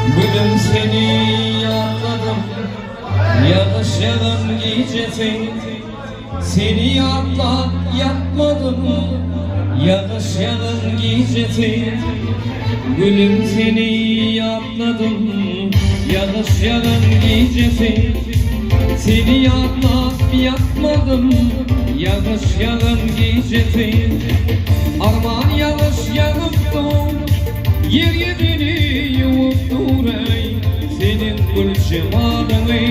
Gülüm seni yatladım, yakışalım gecesi. Seni yatmadım, yakışalım gecesi. Gülüm seni yatladım, yakışalım gecesi. Seni yatmadım, yakışalım gecesi. Arman yağış yağıptı, yer yerini yuuptur ey. Senin gül şemadını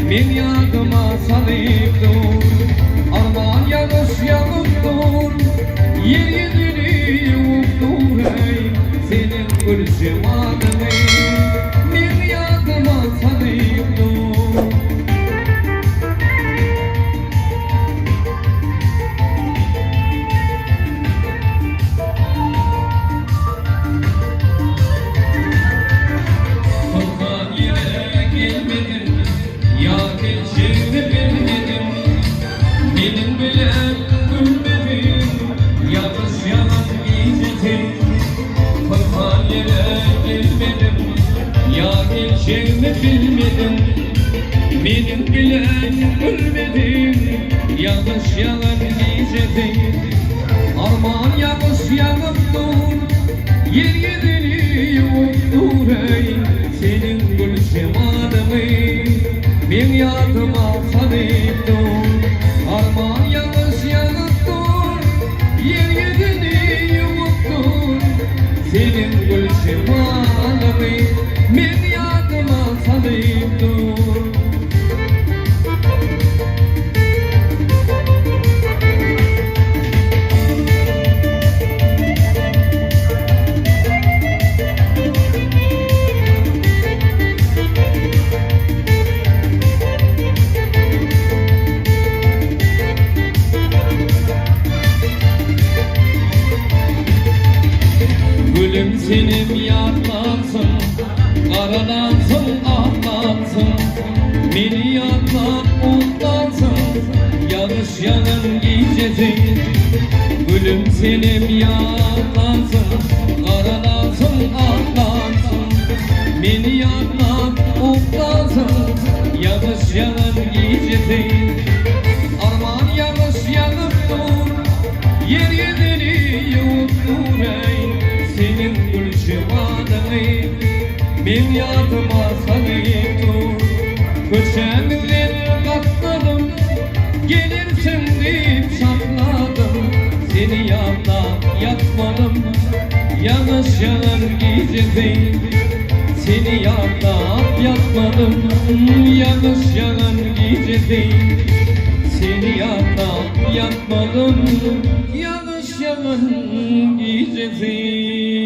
men yadıma salıptır. Arman yağış yağıptır, yer yerini yuuptur ey. Senin gül şemadını men yadıma salıptır. Şeyimi bilmedim, benim bile ölmedim. Yanlış yalan diyecektim. Armağan yağış yağıptır, yer yedini yuuptur ey. Senin gül şemadını men yadıma salıptır. Armağan yağış yağıptır, yer yedini yuuptur. Senin gül şemadını men yadıma salıptır. Gülüm senin yatlansın, karalansın, ağlansın. Beni yatlat, utlansın, yağış yağın gecesi. Gülüm senin yatlansın, karalansın, ağlansın. Beni yatlat, utlansın, yağış yağın gecesi. Arman yağış yağıptır, yer yedini yuuptur ey. Senin gül şemadını men yadıma salıptır. Köşemden katladım, gelirsin deyip sakladım. Seni yatmadım, yanlış yalan gecesi. Seni yatmadım, yanlış yalan gecesi. Seni yatmadım, yanlış yalan gecesi.